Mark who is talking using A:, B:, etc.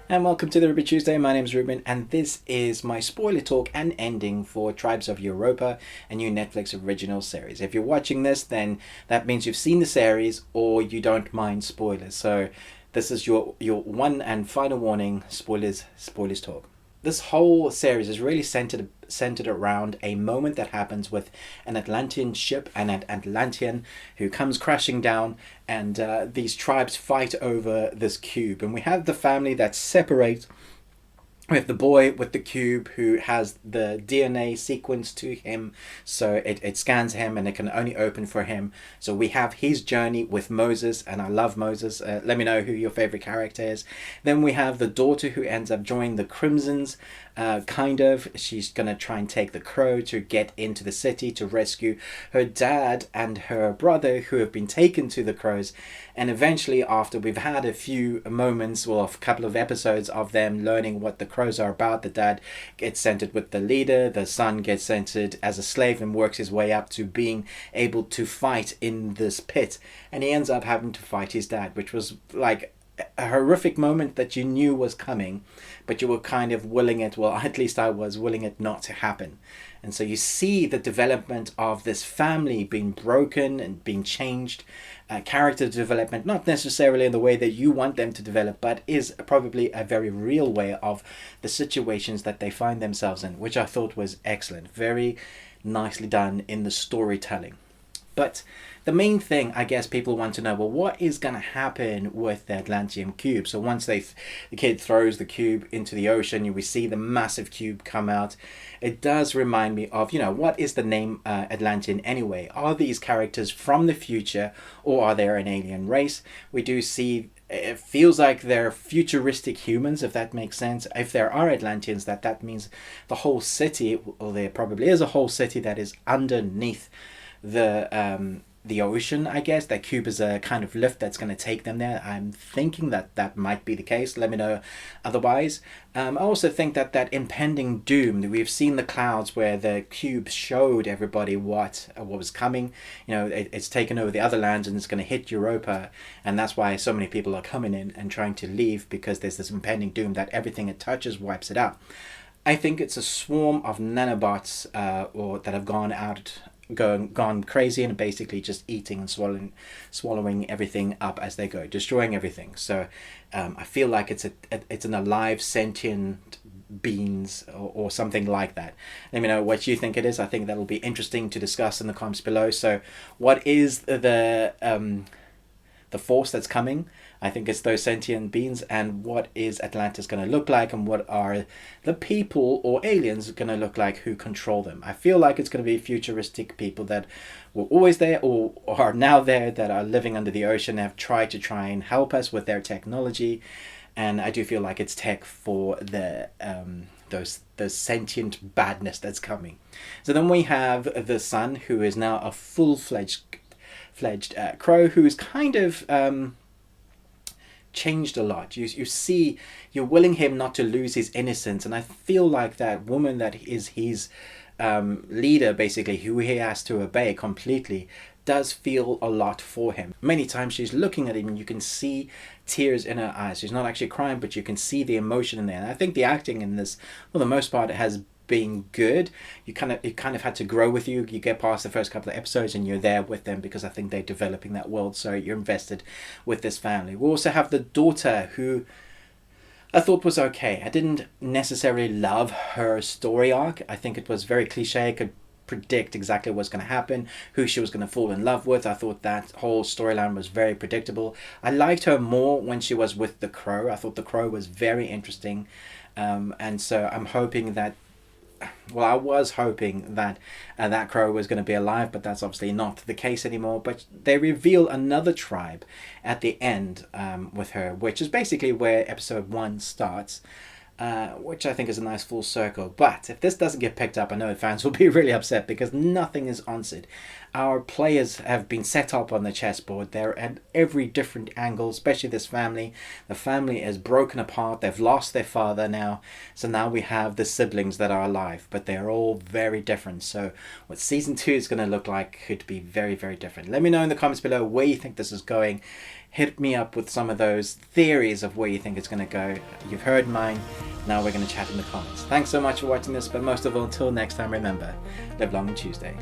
A: And welcome to the Ruby Tuesday. My name is Ruben, and this is my spoiler talk and ending for Tribes of Europa, a new Netflix original series. If you're watching this, then that means you've seen the series or you don't mind spoilers. So this is your one and final warning: spoilers talk. This whole series is really centered around a moment that happens with an Atlantean ship and an Atlantean who comes crashing down, and these tribes fight over this cube. And we have the family that separates. We have the boy with the cube who has the DNA sequence to him, so it scans him and it can only open for him. So we have his journey with Moses, and I love Moses. Let me know who your favorite character is. Then we have the daughter who ends up joining the Crimsons. She's gonna try and take the crow to get into the city to rescue her dad and her brother who have been taken to the crows. And eventually, after we've had a few moments, well, a couple of episodes of them learning what the crows are about, the dad gets centered with the leader, the son gets centered as a slave and works his way up to being able to fight in this pit. And he ends up having to fight his dad, which was like a horrific moment that you knew was coming, but you were kind of willing it, well, at least I was willing it not to happen. And so you see the development of this family being broken and being changed, character development, not necessarily in the way that you want them to develop, but is probably a very real way of the situations that they find themselves in, which I thought was excellent. Very nicely done in the storytelling. But the main thing, I guess, people want to know, well, what is going to happen with the Atlantean cube? So once the kid throws the cube into the ocean, we see the massive cube come out. It does remind me of, what is the name Atlantean anyway? Are these characters from the future, or are they an alien race? We do see it feels like they're futuristic humans, if that makes sense. If there are Atlanteans, that means the whole city, or there probably is a whole city that is underneath the ocean, I guess. That cube is a kind of lift that's going to take them there. I'm thinking that might be the case. Let me know otherwise. I also think that impending doom, we've seen the clouds where the cube showed everybody what was coming. It's taken over the other lands and it's going to hit Europa, and that's why so many people are coming in and trying to leave, because there's this impending doom that everything it touches wipes it out. I think it's a swarm of nanobots or that have gone crazy and basically just eating and swallowing everything up as they go, destroying everything. So I feel like it's an alive sentient beings or something like that. Let me know what you think it is. I think that'll be interesting to discuss in the comments below. So what is the force that's coming? I think it's those sentient beings. And what is Atlantis going to look like, and what are the people or aliens going to look like who control them? I feel like it's going to be futuristic people that were always there or are now there, that are living under the ocean, have tried to try and help us with their technology. And I do feel like it's tech for the those sentient badness that's coming. So then we have the son, who is now a full-fledged crow, who's kind of changed a lot. You see, you're willing him not to lose his innocence, and I feel like that woman that is his leader, basically, who he has to obey completely, does feel a lot for him. Many times she's looking at him and you can see tears in her eyes. She's not actually crying, but you can see the emotion in there. And I think the acting in this, for the most part, has been good. It kind of had to grow with you. You get past the first couple of episodes and you're there with them, because I think they're developing that world, so you're invested with this family. We also have the daughter, who I thought was okay. I didn't necessarily love her story arc. I think it was very cliche. I could predict exactly what's going to happen, who she was going to fall in love with. I thought that whole storyline was very predictable. I liked her more when she was with the crow. I thought the crow was very interesting, and so I'm hoping that, well, I was hoping that that crow was going to be alive, but that's obviously not the case anymore. But they reveal another tribe at the end with her, which is basically where episode 1 starts, which I think is a nice full circle. But if this doesn't get picked up, I know fans will be really upset, because nothing is answered. our players have been set up on the chessboard. They're at every different angle, especially this family. The family is broken apart. They've lost their father now. So now we have the siblings that are alive, but they're all very different. So what season 2 is going to look like could be very, very different. Let me know in the comments below where you think this is going. Hit me up with some of those theories of where you think it's going to go. You've heard mine. Now we're going to chat in the comments. Thanks so much for watching this, but most of all, until next time, remember, live long and Tuesday.